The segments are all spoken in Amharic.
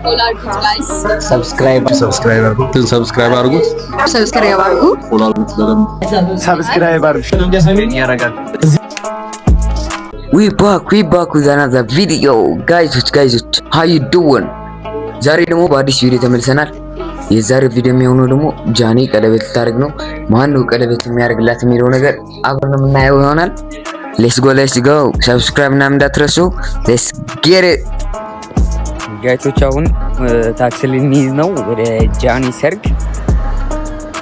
follow አድርጉት ጋይስ። ሰብስክራይብ አድርጉት። ፎሎ አድርጉት በደንብ ሰብስክራይብ አድርጉት ያረጋል። We back with another video guys how you doing? ዛሬ ደግሞ በአዲስ ቪዲዮ ተመልሰናል። የዛሬው ቪዲዮ የሚሆነው ደግሞ ጃኒ ቀለበት ልታደርግ ነው። ማን ነው ቀለበት የሚያደርግላት የሚለው ነገር አብረን የምናየው ይሆናል። let's go ሰብስክራይብ እና እንዳትረሱ። let's get it ጋይቶች። አሁን ታክሲ ልንይዝ ነው ወደ ጃኒ ሰርግ።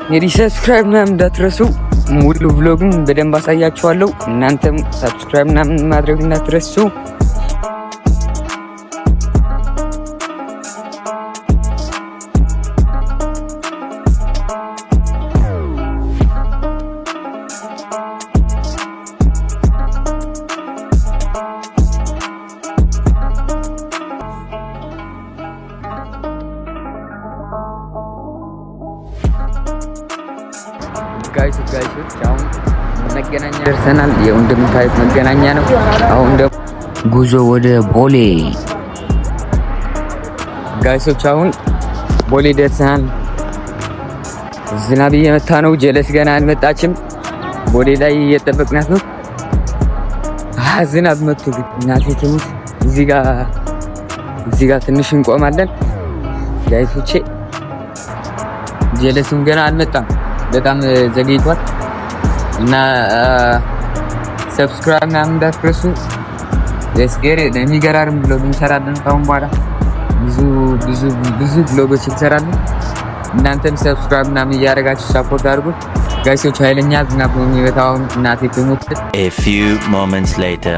እንግዲህ ሰብስክራይብ እና እንዳትረሱ። ሙሉ vlogን በደንብ አሳያችኋለሁ። እናንተም ሰብስክራይብ እና ማድረግ እንዳትረሱ። ጋይስ አሁን መገናኛ ደርሰናል። ይኸው እንደምታዩት መገናኛ ነው። አሁን ደግሞ ጉዞ ወደ ቦሌ። ጋይሶች አሁን ቦሌ ደርሰናል። ዝናብ እየመታ ነው። ጀለስ ገና አልመጣችም። ቦሌ ላይ እየጠበቅናት ነው። ዝናብ መጥቶ እናቴ ትሙት። እዚህ ጋር ትንሽ እንቆማለን ጋይሶቼ። ጀለስም ገና አልመጣም። በጣም ዘግይቷል እና ሰብስክራይብ እና እንዳትረሱ። ለስኬር ለሚገራርም ብሎግ እንሰራለን። ካሁን በኋላ ብዙ ብሎጎች እንሰራለን። እናንተም ሰብስክራይብ እና እያደረጋችሁ ሰፖርት አድርጉ ጋይሶች። ኃይለኛ ዝናብ ነው የሚመታው። እናቴ ትሙት። A few moments later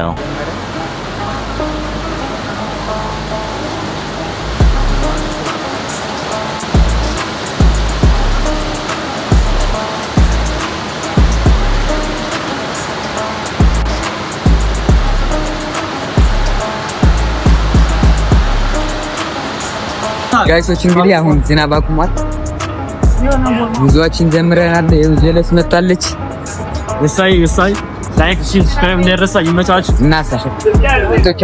ጋይሶች እንግዲህ አሁን ዝናብ አቁሟል። ጉዟችን ጀምረናል። ጀለስ መጣለች። እሳይ ላይክ ሰብስክራይብ እንደረሳ ይመቻችሁ። እናሳሽ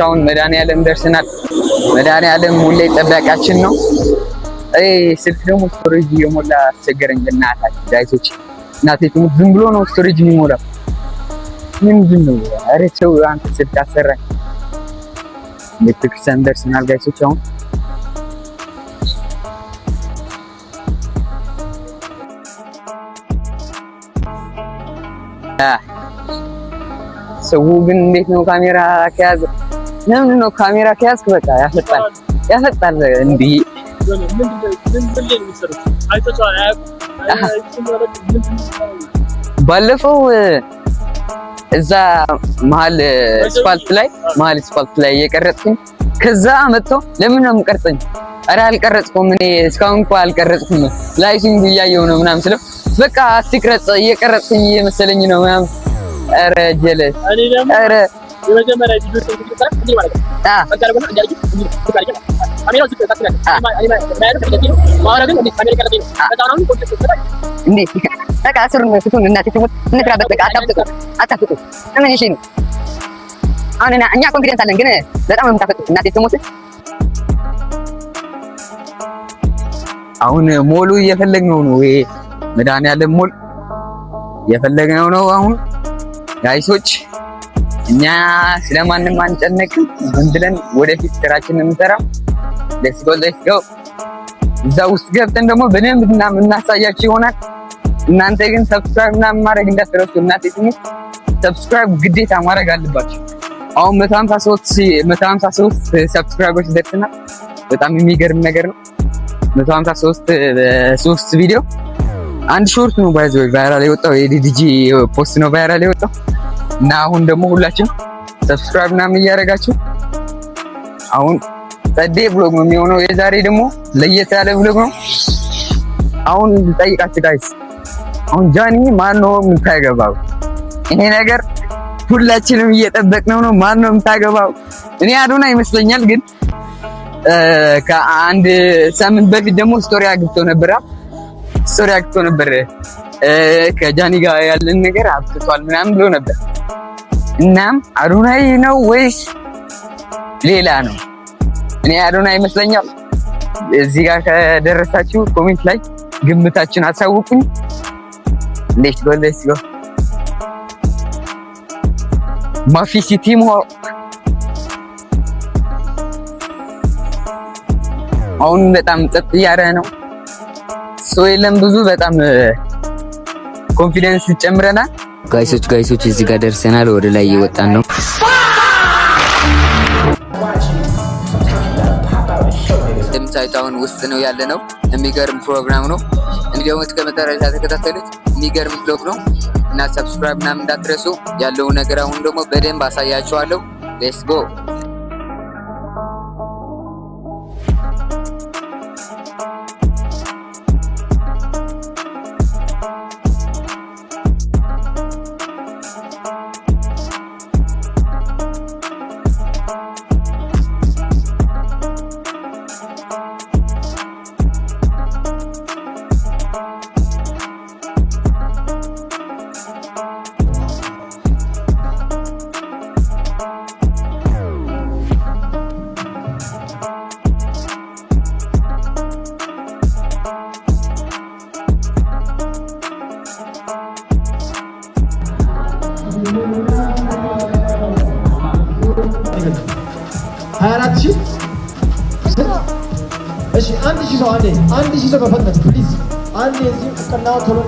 አሁን መድኃኒዓለም ደርሰናል። መድኃኒዓለም ሁሌ ጠባቂያችን ነው። ስልክ ደግሞ ስቶሬጅ የሞላ አስቸገረኝ። በእናታችሁ ጋይሶች እናቴ ትሙት ዝም ብሎ ነው ስቶሬጅ የሚሞላው። ምንድን ነው? ኧረ ተው አንተ ስልክ አሰራኝ። ቤተክርስቲያን ደርሰናል ጋይሶች አሁን ሰው ግን እንዴት ነው ካሜራ ከያዘ? ለምን ነው ካሜራ ከያዝክ በቃ ያፈጣል እንዴ? ባለፈው እዛ መሀል ስፓልት ላይ እየቀረጽኩኝ ከዛ መጥቶ ለምን ነው የምቀርጸኝ? ኧረ አልቀረጽኩም እኔ እስካሁን እንኳን አልቀረጽኩም ላይሲንግ እያየሁ ነው ምናምን ስለው በቃ አትቅረጽ እየቀረጽኩኝ እየመሰለኝ ነው ምናምን። ኧረ ጀለስ ኧረ የመጀመሪያ ቪዲዮ ተንቀሳቀስ እንዴ ማለት ነው። አጋራውና እንዴ ካሜራው ዝቅ ታክላል በቃ አስሩን ፍቱን እናቴ ትሙት እንክራበት በቃ አታፍጡ ምን እሺ ነው አሁን እኛ ኮንፊደንስ አለን ግን በጣም ነው የምታፈጡት እናቴ ትሙት። አሁን ሞሉ እየፈለግነው ነው ወይ መድኃኒዓለም ሞል እየፈለግነው ነው አሁን ጋይሶች። እኛ ስለማንም አንጨነቅም። ዝም ብለን ወደፊት ስራችንን እንሰራ። let's go እዛ ውስጥ ገብተን ደግሞ በደንብ እናሳያችሁ ይሆናል። እናንተ ግን ሰብስክራይብ እና ማድረግ እንዳትረሱ እናቴ ትሙት። ሰብስክራይብ ግዴታ ማድረግ አለባችሁ። አሁን 153 ሰብስክራይበርስ ደርሰናል። በጣም የሚገርም ነገር ነው። 153 ቪዲዮ አንድ ሾርት ነው ባይዘው ቫይራል የወጣው የዲጂ ፖስት ነው ቫይራል የወጣው እና አሁን ደግሞ ሁላችን ሰብስክራይብ እና እያደረጋችሁ አሁን ጸዴ ብሎግ ነው የሚሆነው። የዛሬ ደግሞ ለየት ያለ ብሎግ ነው። አሁን ልጠይቃችሁ ጋይስ፣ አሁን ጃኒ ማን ነው የምታገባው? ይሄ ነገር ሁላችንም እየጠበቅነው ነው። ማን ነው የምታገባው? እኔ አዶና ይመስለኛል ግን ከአንድ ሳምንት በፊት ደግሞ ስቶሪ አግብቶ ነበር ከጃኒ ጋር ያለን ነገር አብቅቷል ምናምን ብሎ ነበር። እናም አዶናይ ነው ወይስ ሌላ ነው? እኔ አዶናይ ይመስለኛል። እዚህ ጋር ከደረሳችሁ ኮሜንት ላይ ግምታችሁን አሳውቁኝ። ሌትስ ጎ ማፊ ሲቲ አሁን በጣም ጸጥ እያለ ነው። ሰው የለም ብዙ በጣም ኮንፊደንስ ጨምረናል። ጋይሶች እዚህ ጋር ደርሰናል። ወደ ላይ እየወጣን ነው። እንደምታዩት ውስጥ ነው ያለነው። የሚገርም ፕሮግራም ነው። እንዲያውም እስከ መጨረሻ ተከታተሉት። የሚገርም ብሎግ ነው እና ሰብስክራይብ ምናምን እንዳትረሱ። ያለው ነገር አሁን ደግሞ በደንብ አሳያችኋለሁ። ሌትስ ጎ እሺ አንድ ሺህ ሰው በፈጠነ ፕሊዝ አንድ እዚህ ቀናው ቶሎ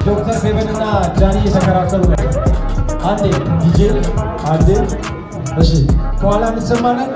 ዶክተር ፌበንና ጃኒ እየተከራከሩ ነው። አንዴ ዲጄ አንዴ እሺ ከኋላ እንሰማለን።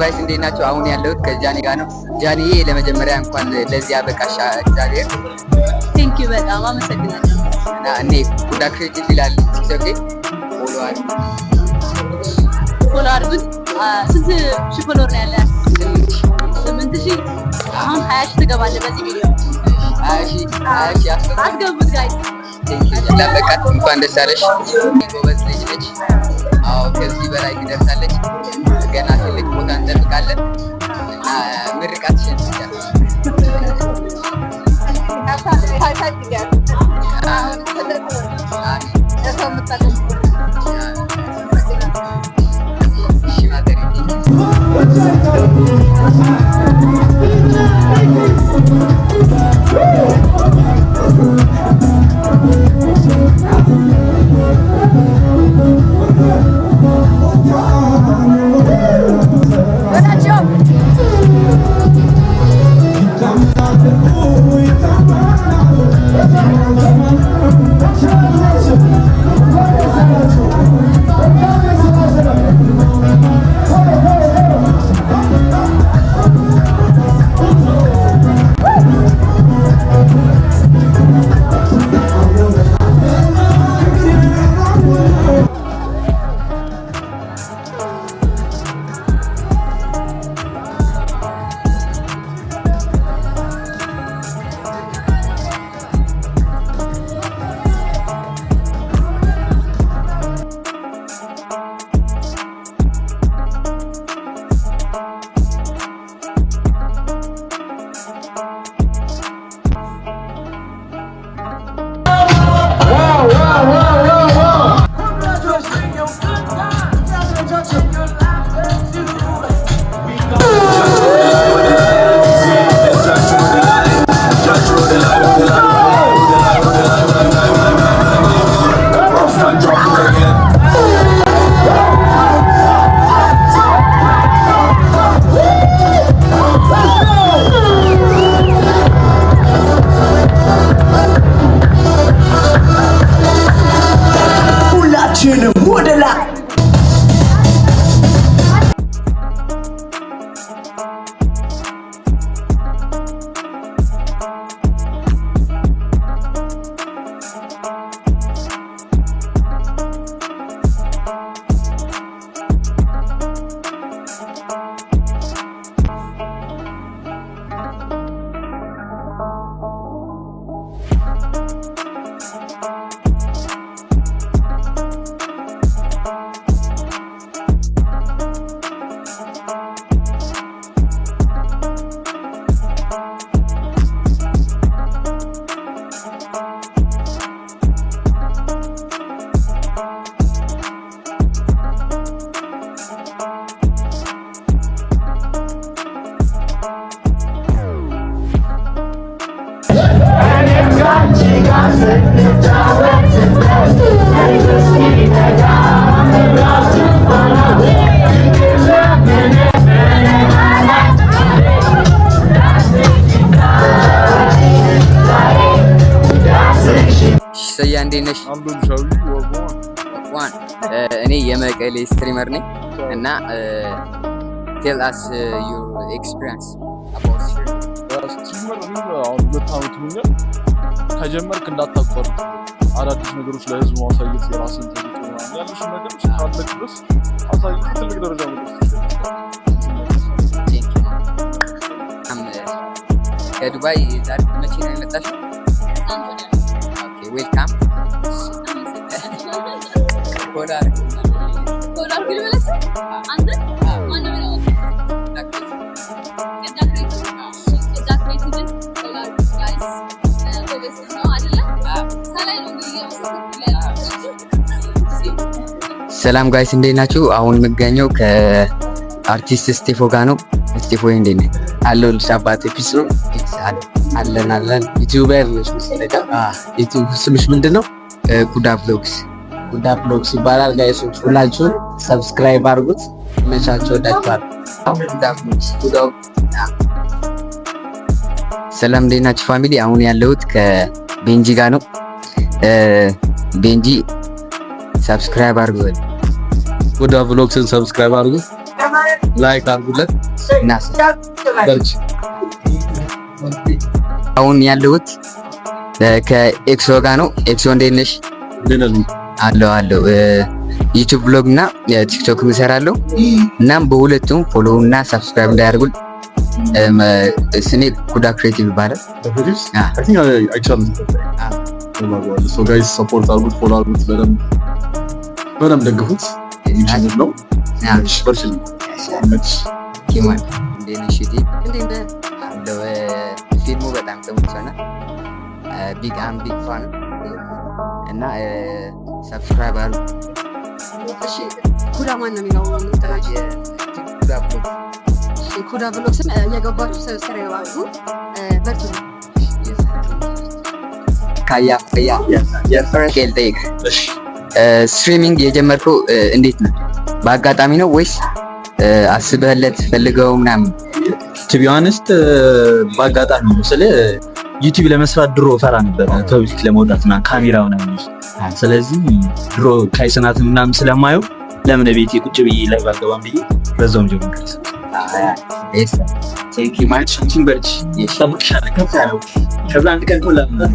ጋይስ እንዴት ናችሁ? አሁን ያለሁት ከጃኒ ጋር ነው። ጃኒ ለመጀመሪያ እንኳን ለዚህ አበቃሽ እግዚአብሔር። ቴንክ ዩ በጣም አመሰግናለሁ። እና እኔ ፕሮዳክሽን ይላል ቲክቶክ ፎሎ አድርጉት። ስንት ሺህ ፎሎወር ነው ያለ? 8000 አሁን 20,000 ትገባለህ በዚህ ቪዲዮ። 20,000 አስገቡት ጋይስ። ለበቃት እንኳን ደስ አለሽ። ጎበዝ ልጅ ነች። አዎ ከዚህ በላይ ትደርሳለች። ገና ትልቅ ቦታ እንጠብቃለን። ምርቃትሽን Let's go. እንዴት ነሽ? እኔ የመቀሌ ስትሪመር ነኝ እና tell us your experience about ስትሪመር አሁን 2 ዓመት ሆኛል። ከጀመርክ እንዳታቋርጥ አዳዲስ ነገሮች ለህዝቡ ማሳየት የራስን ትልቅ ነው ያለሽ ነገር ካለ ድረስ አሳይት ትልቅ ደረጃ መድረስ ትችላለሽ። ከዱባይ ዛሬ መቼ ነው የመጣሽው? ኦኬ ዌልካም። ኮላር ግን ማለት አንተ ማን ነው? ሰላም ጋይስ እንዴት ናችሁ? አሁን የምገኘው ከአርቲስት ስቴፎ ጋር ነው። ስቴፎ እንዴት ነህ? አለሁልሽ አባቴ። ፒስ ነው አለን። ዩቲዩበር ነሽ መሰለኝ። ዩቲዩብ ስምሽ ምንድን ነው? ኩዳ ብሎግስ ይባላል። ጋይሶች ሁላችሁም ሰብስክራይብ አድርጉት። መቻቸው ወዳችኋል። ሰላም እንዴት ናችሁ ፋሚሊ? አሁን ያለሁት ከቤንጂ ጋር ነው። ቤንጂ ሰብስክራይብ አድርጉት። ኩዳ ብሎግስን ሰብስክራይብ አድርጉት፣ ላይክ አድርጉለት እና አሁን ያለሁት ከኤክሶ ጋር ነው። ኤክሶ እንዴት ነሽ? አለው ዩቲዩብ ብሎግ እና ቲክቶክ እሰራለሁ። እናም በሁለቱም ፎሎ እና ሰብስክራይብ እንዳያደርጉን። ስኔ ኩዳ ክሬቲቭ ይባላል። ሶ ጋይስ ሰፖርት አድርጉት፣ ፎሎ አድርጉት፣ በደንብ ደግፉት። ይችላል ነው በርሽል ኪማን እንደነሽቲ አለው። ፊልሙ በጣም ተመችቶናል። ቢግ ፋን እና ሰብስክራይብ አድርጉ። እሺ ኩዳ ማን ነው የሚለው? ኩዳ ብሎግስን እየገባችሁ ሰብስክራይብ አድርጉ። በርቱ። የፈረንኬል ስትሪሚንግ የጀመርከው እንዴት ነው? በአጋጣሚ ነው ወይስ አስበህለት ፈልገው ምናምን? ቱ ቢ ኦነስት በአጋጣሚ ነው። ዩቲዩብ ለመስራት ድሮ ፈራ ነበር ፐብሊክ ለመውጣትና ካሜራው ነው። ስለዚህ ድሮ ካይሰናት ምናምን ስለማየው ለምን ቤቴ ቁጭ ብዬ ላይ ባልገባም ብዬ በዛውም ጀመርኩት። ቴንክ ዩ ማች ቲምበርች የሰሙሻለ ከፋው ከዛ አንድ ቀን ሁላ ነው